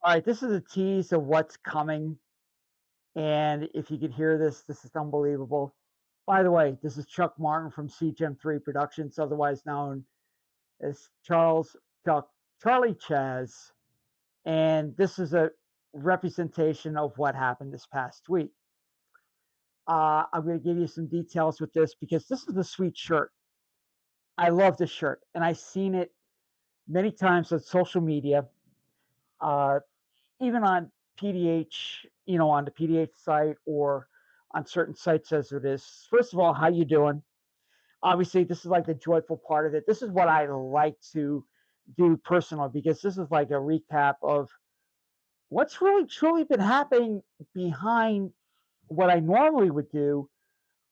All right, this is a tease of what's coming, and if you could hear this, this is unbelievable. By the way, this is Chuck Martin from CGM3 Productions, otherwise known as Chuck Charlie Chaz, and this is a representation of what happened this past week. I'm going to give you some details with this because this is a sweet shirt. I love this shirt, and I've seen it many times on social media, uh, even on PDH, on the PDH site or on certain sites as it is. First of all, how you doing? Obviously, this is like the joyful part of it. This is what I like to do personally because this is like a recap of what's really truly been happening behind what I normally would do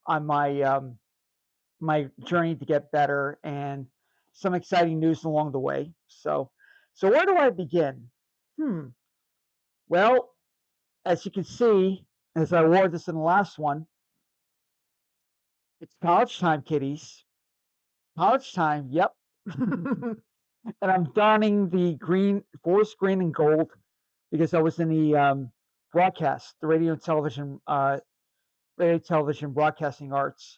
on my journey to get better and some exciting news along the way. So where do I begin? Hmm. Well, as you can see, as I wore this in the last one, it's college time, kiddies. College time, yep. And I'm donning the green, forest green and gold because I was in the broadcast, the radio television broadcasting arts.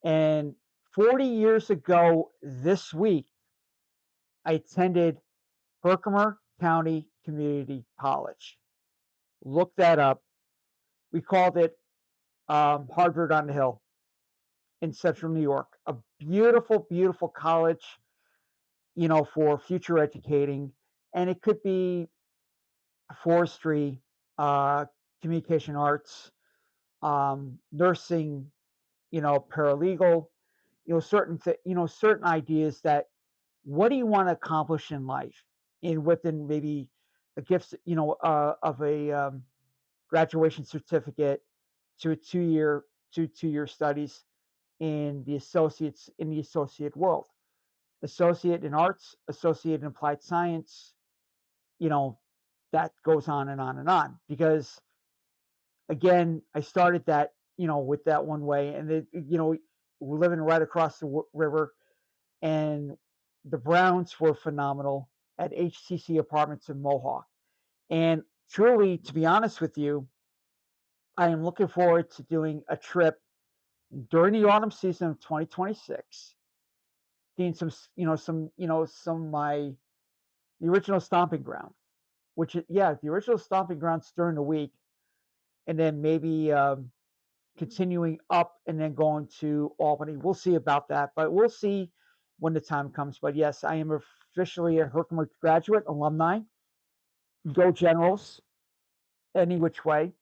And 40 years ago this week, I attended Herkimer County Community College. Look that up. We called it Harvard on the Hill in Central New York. A beautiful, beautiful college, for future educating. And it could be forestry, uh, communication arts, nursing, paralegal, certain ideas that what do you want to accomplish in life and within maybe a gift, of a graduation certificate to a 2-year studies in the associate world, associate in arts, associate in applied science, you know, that goes on and on and on. Because again, I started that, with that one way, and we're living right across the river, and the Browns were phenomenal at HCC Apartments in Mohawk. And truly, to be honest with you, I am looking forward to doing a trip during the autumn season of 2026, seeing some of my the original stomping ground, which yeah, the original stomping grounds during the week, and then maybe continuing up and then going to Albany. We'll see about that, but we'll see when the time comes. But yes, I am officially a Herkimer graduate alumni. Go Generals, any which way,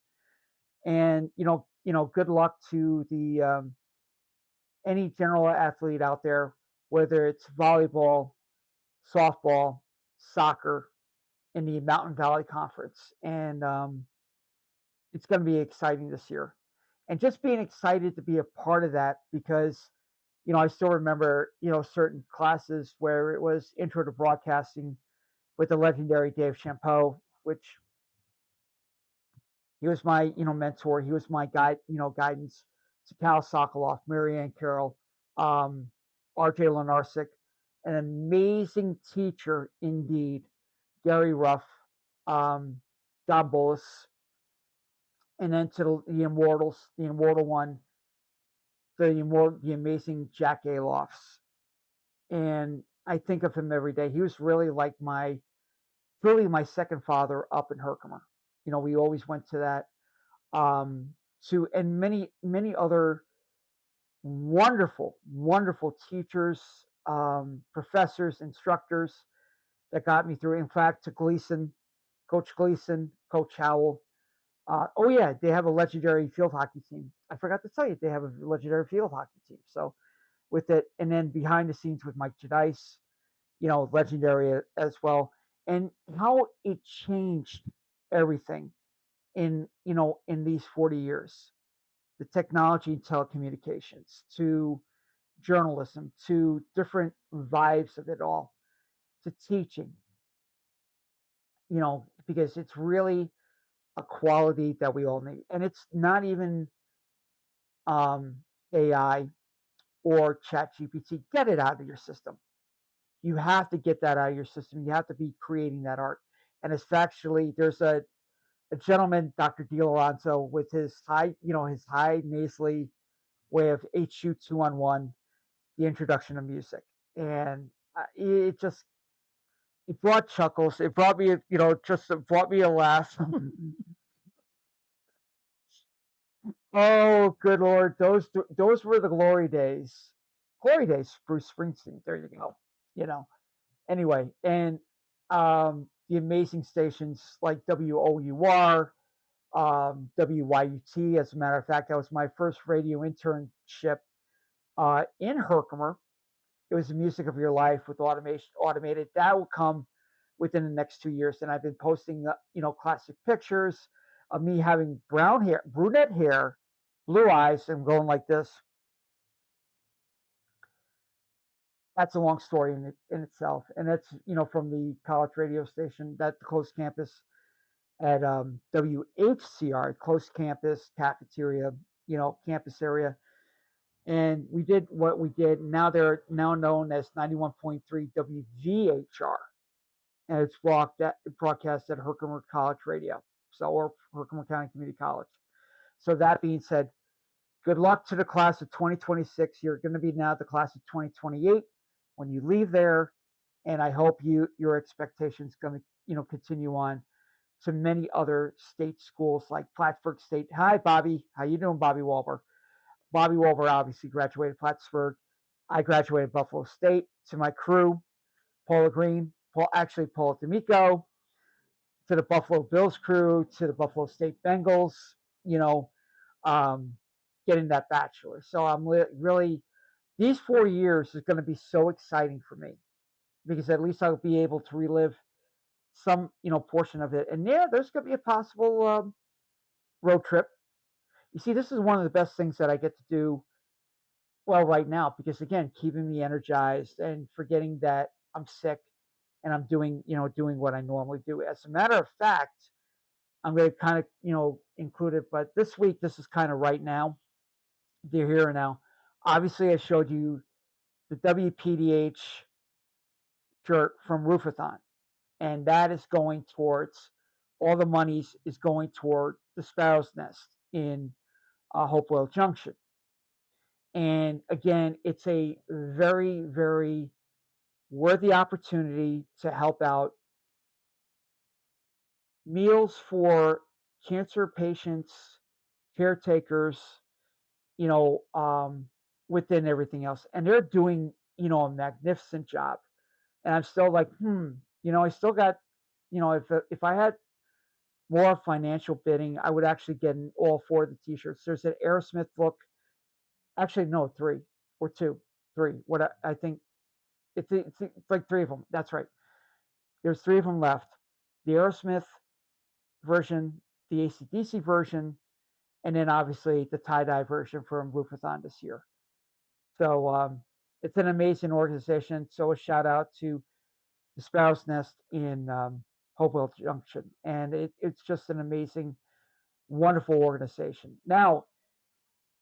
and good luck to the any general athlete out there, whether it's volleyball, softball, soccer, in the Mountain Valley Conference, and it's going to be exciting this year. And just being excited to be a part of that because I still remember certain classes where it was intro to broadcasting with the legendary Dave Champeau, which he was my mentor. He was my guidance to Cal Sokoloff, Marianne Carroll, um, R.J. Lenarsic, an amazing teacher indeed. Gary Ruff, um, Don Bullis, and then to the immortals, the immortal one, the amazing Jack Alofs. And I think of him every day. He was really my second father up in Herkimer. We always went to that. And many other wonderful, wonderful teachers, professors, instructors that got me through. In fact, to Gleason, Coach Howell. Oh yeah, they have a legendary field hockey team. I forgot to tell you they have a legendary field hockey team. So with it, and then behind the scenes with Mike Jedice, legendary as well, and how it changed everything in these 40 years, the technology and telecommunications to journalism to different vibes of it all to teaching, because it's really a quality that we all need, and it's not even um, AI or Chat GPT. Get it out of your system. You have to get that out of your system. You have to be creating that art. And it's actually there's a gentleman, Dr. DiLorenzo, with his high nasally way of 8 shoot 2 on 1, the introduction of music, and it just it brought chuckles. It brought me, just it brought me a laugh. Oh, good Lord, those were the glory days. Glory days, Bruce Springsteen. There you go. You know. Anyway, and the amazing stations like WOUR, WYUT. As a matter of fact, that was my first radio internship in Herkimer. It was the music of your life with automated. That will come within the next 2 years. And I've been posting, classic pictures of me having brown hair, brunette hair, blue eyes, and going like this. That's a long story in itself. And that's, from the college radio station, that the closed campus at WHCR, closed campus cafeteria, campus area. And we did what we did. Now they're now known as 91.3 WVHR. And it's broadcast at Herkimer College Radio, or Herkimer County Community College. So that being said, good luck to the class of 2026. You're going to be now the class of 2028 when you leave there, and I hope your expectations going to continue on to many other state schools like Plattsburgh State. Hi, Bobby. How you doing, Bobby Walber? Bobby Walber obviously graduated Plattsburgh. I graduated Buffalo State. To my crew, Paula Green, Paula D'Amico, to the Buffalo Bills crew, to the Buffalo State Bengals, you know, um, getting that bachelor. So I'm really, these 4 years is going to be so exciting for me because at least I'll be able to relive some, portion of it. And yeah, there's going to be a possible road trip. You see, this is one of the best things that I get to do well right now because again, keeping me energized and forgetting that I'm sick and I'm doing what I normally do. As a matter of fact, I'm going to kind of, include it, but this week, this is kind of right now, the here and now. Obviously, I showed you the WPDH shirt from Roofathon, and that is going towards all the monies is going toward the Sparrow's Nest in Hopewell Junction. And again, it's a very, very worthy opportunity to help out meals for cancer patients, caretakers, you know, um, within everything else. And they're doing, a magnificent job. And I'm still like, I still got, if I had more financial bidding, I would actually get in all four of the t-shirts. There's an Aerosmith look. Actually, no, three or two, three. What I think it's like three of them. That's right. There's three of them left. The Aerosmith version, the AC/DC version, and then obviously the tie-dye version from Roofathon this year. So it's an amazing organization. So a shout out to the Sparrow's Nest in Hopewell Junction, and it's just an amazing, wonderful organization. Now,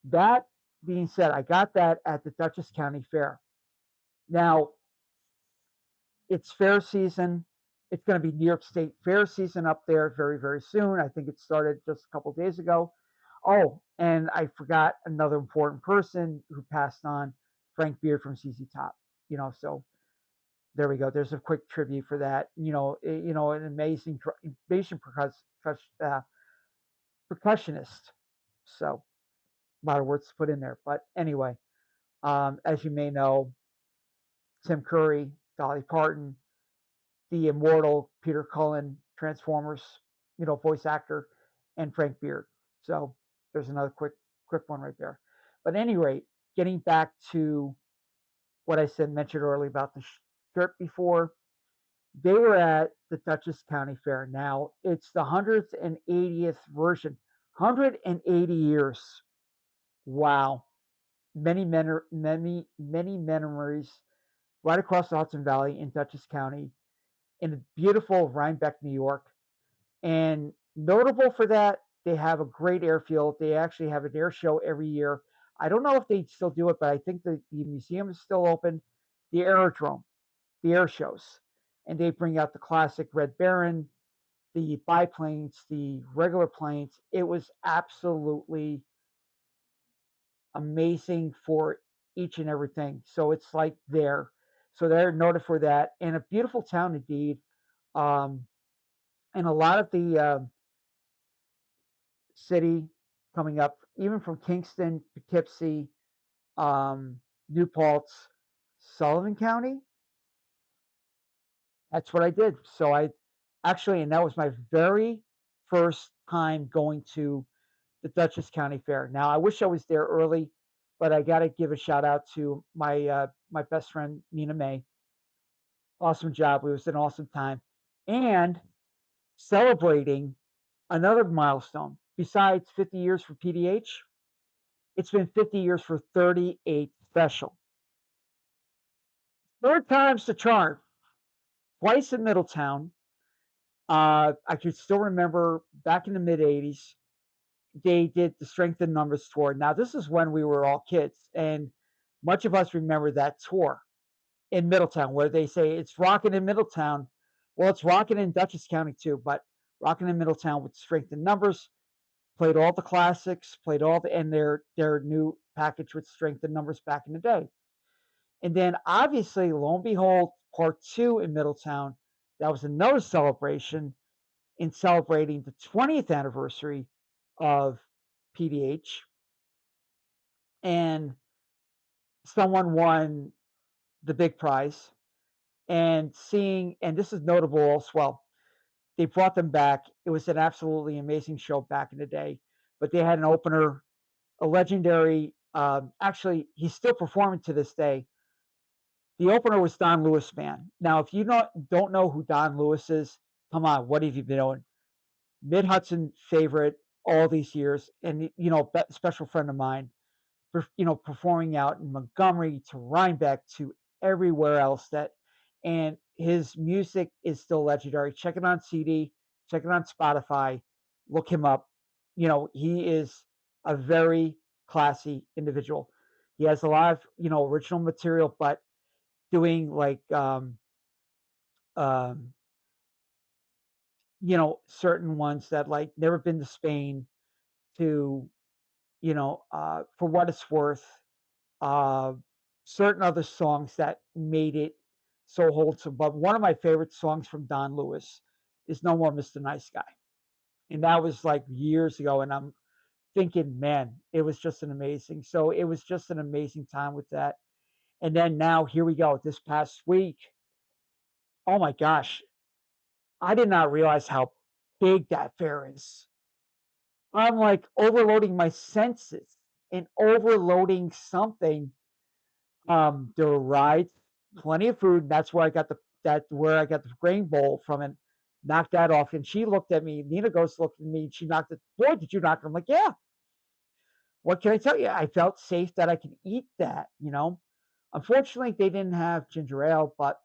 that being said, I got that at the Dutchess County Fair. Now, it's fair season. It's going to be New York State Fair season up there very, very soon. I think it started just a couple days ago. Oh, and I forgot another important person who passed on, Frank Beard from ZZ Top. So there we go. There's a quick tribute for that. An amazing percussionist. So a lot of words to put in there. But anyway, as you may know, Tim Curry, Dolly Parton, the immortal Peter Cullen, Transformers, voice actor, and Frank Beard. So there's another quick one right there. But at any rate, getting back to what I mentioned earlier about the shirt before, they were at the Dutchess County Fair. Now it's the 180th version, 180 years. Wow, many memories right across the Hudson Valley in Dutchess County, in beautiful Rhinebeck, New York. And notable for that, they have a great airfield. They actually have an air show every year. I don't know if they still do it, but I think the museum is still open. The aerodrome, the air shows, and they bring out the classic Red Baron, the biplanes, the regular planes. It was absolutely amazing for each and everything. So it's like there. So they're noted for that, and a beautiful town indeed. Um, and a lot of the city coming up, even from Kingston, Poughkeepsie, New Paltz, Sullivan County. That's what I did. So I actually, and that was my very first time going to the Dutchess County Fair. Now I wish I was there early, but I got to give a shout out to my best friend Nina May. Awesome job. It was an awesome time, and celebrating another milestone. Besides 50 years for PDH, it's been 50 years for 38 Special. Third time's the charm. Twice in Middletown. I could still remember back in the mid 80s, they did the Strength in Numbers tour. Now, this is when we were all kids, and much of us remember that tour in Middletown, where they say it's rocking in Middletown. Well, it's rocking in Dutchess County too, but rocking in Middletown with Strength in Numbers. Played all the classics, played all the and their new package with Strength in Numbers back in the day. And then obviously, lo and behold, part two in Middletown. That was another celebration in celebrating the 20th anniversary of PDH. And someone won the big prize. And seeing, and this is notable as well, they brought them back. It was an absolutely amazing show back in the day. But they had an opener, a legendary, actually, he's still performing to this day. The opener was Don Lewis Band. Now, if you don't know who Don Lewis is, come on, what have you been doing? Mid Hudson favorite all these years, and special friend of mine. Performing out in Montgomery to Rhinebeck to everywhere else and his music is still legendary. Check it on CD, check it on Spotify, look him up. He is a very classy individual. He has a lot of, original material, but doing like, um, certain ones that like Never Been to Spain to, For What It's Worth, uh, certain other songs that made it so wholesome. But one of my favorite songs from Don Lewis is No More Mr. Nice Guy. And that was like years ago. And I'm thinking, man, it was just an amazing. So it was just an amazing time with that. And then now here we go. This past week, oh my gosh, I did not realize how big that fair is. I'm like overloading my senses and overloading something. There were rides, plenty of food. That's where I got the grain bowl from, and knocked that off. And she looked at me. Nina goes looked at me, and she knocked it. Boy, did you knock it? I'm like, yeah. What can I tell you? I felt safe that I could eat that. Unfortunately, they didn't have ginger ale, but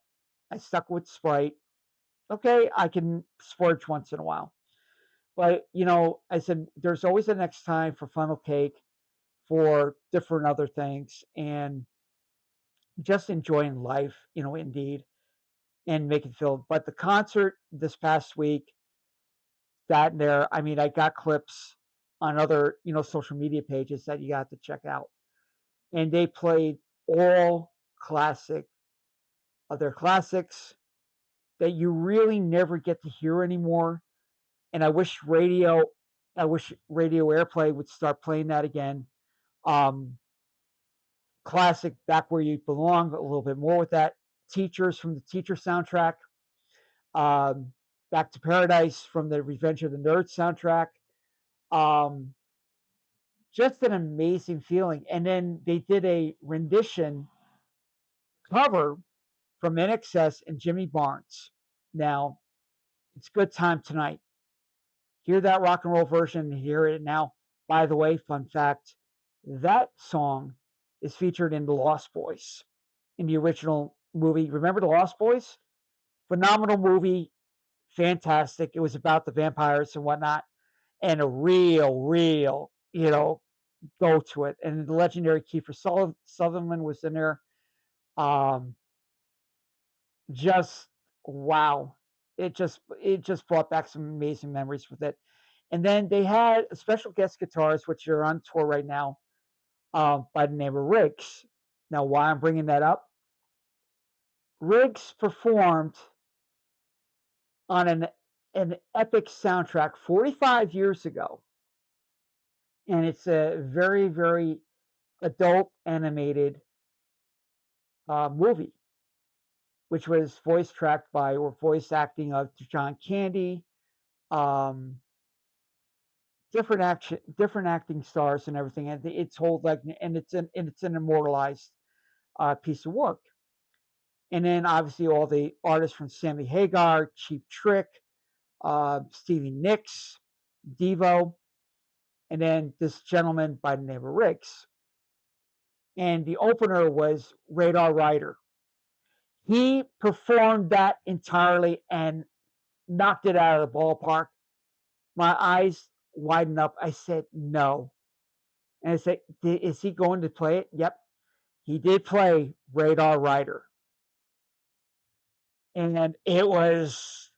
I stuck with Sprite. Okay, I can splurge once in a while. But I said there's always a next time for funnel cake, for different other things, and just enjoying life. Indeed. And make it feel. But the concert this past week, that there, I mean, I got clips on other, social media pages that you got to check out. And they played all classic of their classics that you really never get to hear anymore. And I wish radio airplay would start playing that again. Um, Classic Back Where You Belong, a little bit more with that. Teachers from the Teacher soundtrack. um, Back to Paradise from the Revenge of the Nerds soundtrack. Um, just an amazing feeling. And then they did a rendition cover from NXS and Jimmy Barnes. Now, it's Good Time Tonight. Hear that rock and roll version, hear it now. By the way, fun fact, that song is featured in The Lost Boys in the original movie. Remember The Lost Boys? Phenomenal movie, fantastic. It was about the vampires and whatnot, and a real, go to it. And the legendary Kiefer Sutherland was in there. Um, just wow. it just brought back some amazing memories with it. And then they had a special guest guitarist, which are on tour right now, by the name of Riggs. Now, why I'm bringing that up? Riggs performed on an epic soundtrack 45 years ago, and it's a very, very adult animated movie, which was voice tracked by or voice acting of John Candy, um, different acting stars and everything, and it's told like, and it's an immortalized piece of work. And then obviously all the artists from Sammy Hagar, Cheap Trick, Stevie Nicks, Devo, and then this gentleman by the name of Riggs. And the opener was Radar Rider. He performed that entirely and knocked it out of the ballpark. My eyes widened up. I said, no. And I said, is he going to play it? Yep. He did play Radar Rider. And it was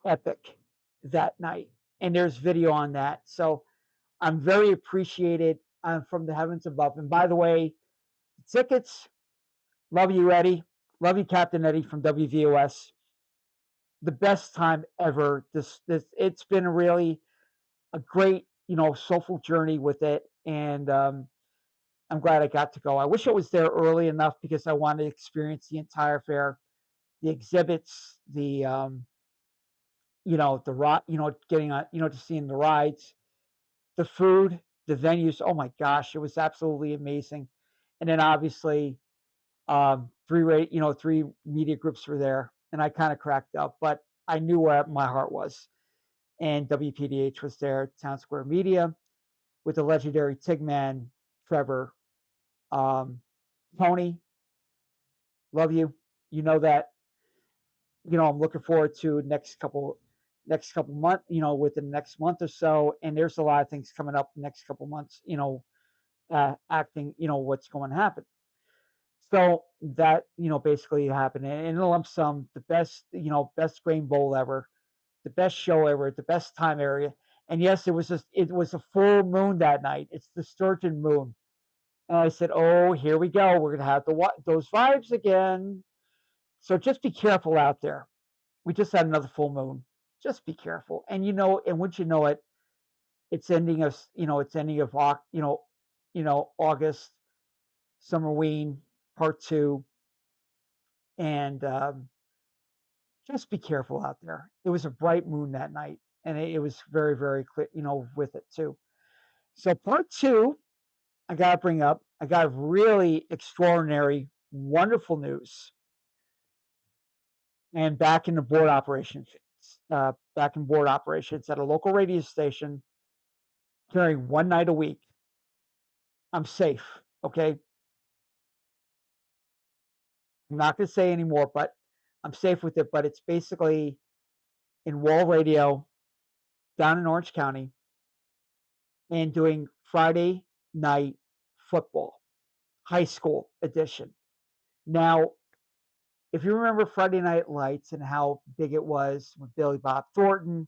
epic that night. And there's video on that. So I'm very appreciated from the heavens above. And by the way, tickets, love you, Eddie. Love you, Captain Eddie from WVOS. The best time ever. This it's been really a great, soulful journey with it. And I'm glad I got to go. I wish I was there early enough because I wanted to experience the entire fair, the exhibits, the ride, getting on, just seeing the rides, the food, the venues. Oh my gosh, it was absolutely amazing. And then obviously, three media groups were there, and I kind of cracked up, but I knew where my heart was. And WPDH was there, Town Square Media, with the legendary Tigman, Trevor, um, Tony. Love you. You know that. I'm looking forward to next couple months. Within the next month or so, and there's a lot of things coming up next couple months. Acting. What's going to happen. So that basically happened, and in a lump sum, the best grain bowl ever, the best show ever, the best time area. And yes, it was a full moon that night. It's the sturgeon moon. And I said, "Oh, here we go. We're gonna have those vibes again." So just be careful out there. We just had another full moon. Just be careful. And and once you know it, it's ending of August, Summerween, part two, and just be careful out there. It was a bright moon that night, and it was very, very clear, with it too. So part two, I got to bring up. I got really extraordinary, wonderful news, and back in board operations at a local radio station, during one night a week. I'm safe. Okay, I'm not going to say anymore, but I'm safe with it. But it's basically in Wall Radio down in Orange County and doing Friday night football, high school edition. Now, if you remember Friday Night Lights and how big it was with Billy Bob Thornton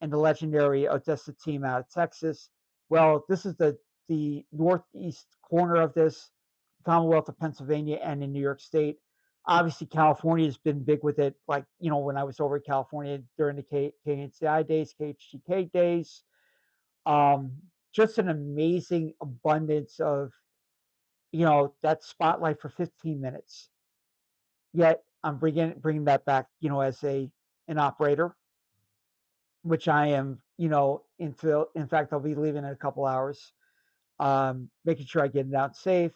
and the legendary Odessa team out of Texas, well, this is the northeast corner of this, Commonwealth of Pennsylvania and in New York State. Obviously, California has been big with it. Like, when I was over in California during the KNCI days, KHGK days, um, just an amazing abundance of, that spotlight for 15 minutes. Yet I'm bringing that back, as an operator, which I am, in fact, I'll be leaving in a couple hours, making sure I get it out safe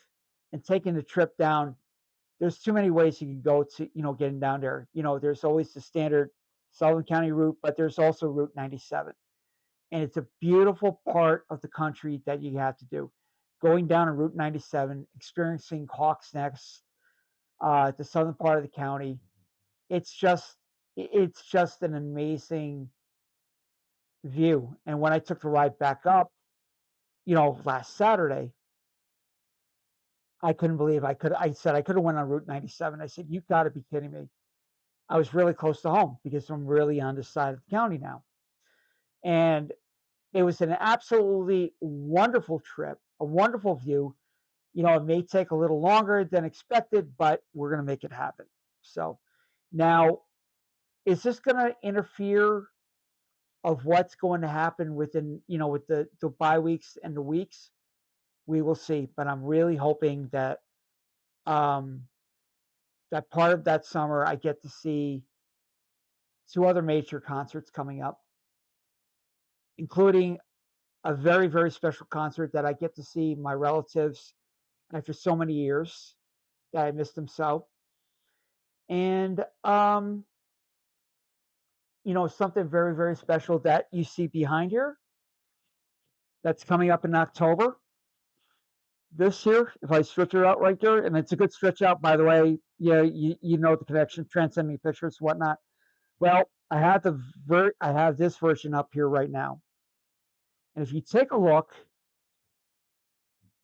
and taking the trip down. There's too many ways you can go to, getting down there. There's always the standard Sullivan County route, but there's also Route 97. And it's a beautiful part of the country that you have to do. Going down on Route 97, experiencing Hawks Nest, the southern part of the county. It's just an amazing view. And when I took the ride back up, last Saturday, I couldn't believe I said I could have went on Route 97. I said, "You've got to be kidding me." I was really close to home because I'm really on this side of the county now. And it was an absolutely wonderful trip, a wonderful view. It may take a little longer than expected, but we're going to make it happen. So now, is this going to interfere of what's going to happen within, with the bye weeks and the weeks? We will see. But I'm really hoping that um, that part of that summer I get to see two other major concerts coming up, including a very, very special concert that I get to see my relatives after so many years that I missed them so. And something very, very special that you see behind here that's coming up in October this year. If I stretch it out right there, and it's a good stretch out, by the way. Yeah, you know the connection, transcending pictures, whatnot. Well, I have this version up here right now, and if you take a look,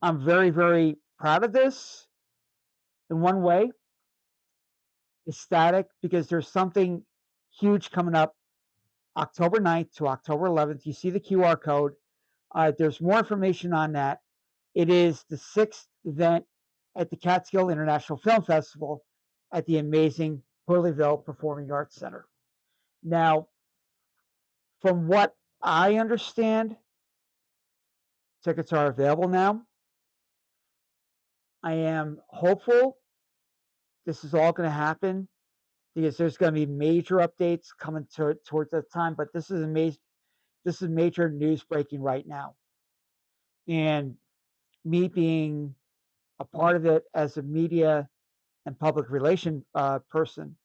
I'm very, very proud of this in one way, ecstatic, because there's something huge coming up October 9th to October 11th. You see the QR code. There's more information on that. It is the sixth event at the Catskill International Film Festival at the amazing Hurleyville Performing Arts Center. Now, from what I understand, tickets are available now. I am hopeful this is all going to happen because there's going to be major updates coming towards that time. But this is amazing. This is major news breaking right now, and me being a part of it as a media and public relation person,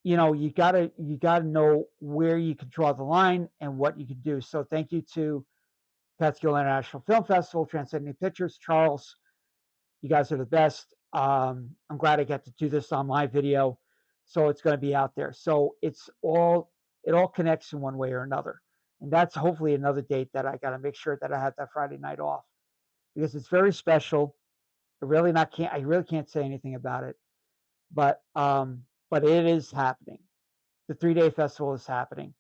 you gotta know where you can draw the line and what you can do. So thank you to Catskill International Film Festival, Transcending Pictures, Charles. You guys are the best. I'm glad I got to do this on my video, so it's going to be out there. So it all connects in one way or another, and that's hopefully another date that I got to make sure that I have that Friday night off because it's very special. I really can't say anything about it, but it is happening. The 3-day festival is happening.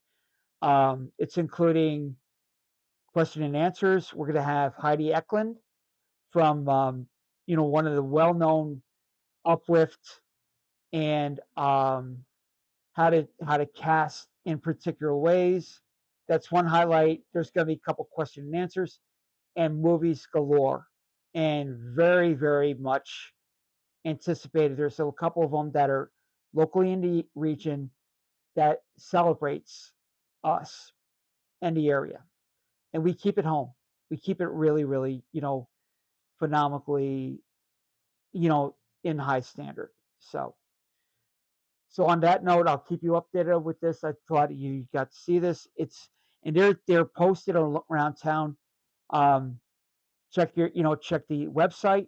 It's including question and answers. We're going to have Heidi Eklund from one of the well-known uplift and how to cast in particular ways. That's one highlight. There's going to be a couple question and answers and movies galore, and very, very much anticipated. There's a couple of them that are locally in the region that celebrates us and the area, and we keep it home. We keep it really, really, phenomenally, you know, in high standard. So on that note, I'll keep you updated with this. I thought you got to see this. And they're posted around town. Um, check the website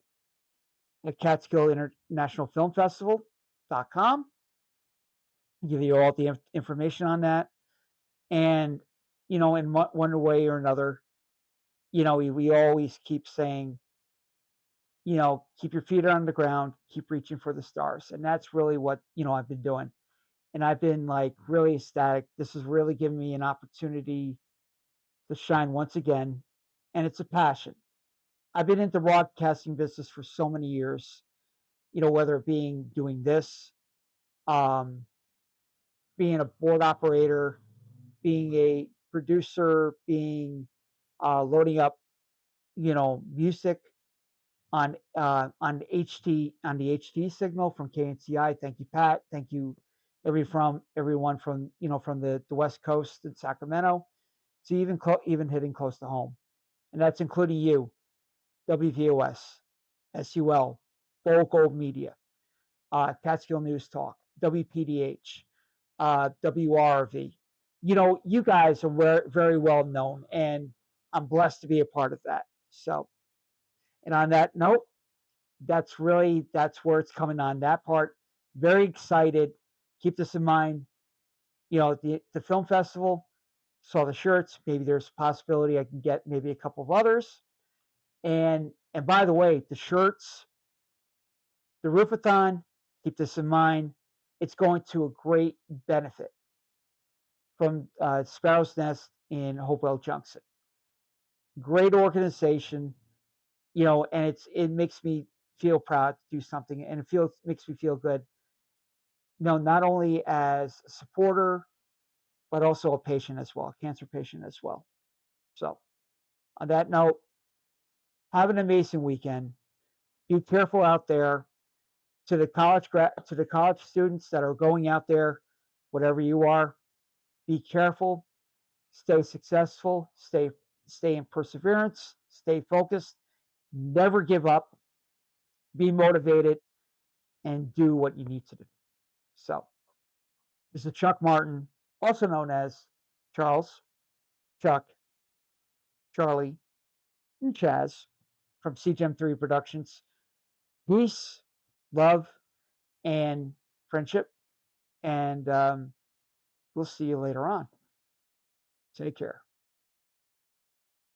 at Catskill International Film Festival.com. Give you all the information on that. And, in one way or another, we always keep saying, keep your feet on the ground, keep reaching for the stars. And that's really what, I've been doing. And I've been like really ecstatic. This has really given me an opportunity to shine once again. And it's a passion. I've been in the broadcasting business for so many years, whether it being doing this, um, being a board operator, being a producer, being loading up, music on the HT signal from KNCI. Thank you, Pat. Thank you, everyone from from the West Coast in Sacramento to even hitting close to home, and that's including you, WVOS, SUL, Bold Gold Media, Catskill News Talk, WPDH, WRV. You guys are very well known, and I'm blessed to be a part of that. So, and on that note, that's where it's coming on that part. Very excited. Keep this in mind. The film festival, saw the shirts. Maybe there's a possibility I can get maybe a couple of others. And by the way, the shirts, the roofathon, keep this in mind. it's going to a great benefit from Sparrow's Nest in Hopewell Junction. Great organization, and it makes me feel proud to do something, and it makes me feel good, not only as a supporter, but also a patient as well, a cancer patient as well. So, on that note, have an amazing weekend. Be careful out there. To the college students that are going out there, whatever you are, be careful, stay successful, stay in perseverance, stay focused, never give up, be motivated, and do what you need to do. So, this is Chuck Martin, also known as Charles, Chuck, Charlie, and Chaz from CGM3 Productions. Peace, love, and friendship. And we'll see you later on. Take care.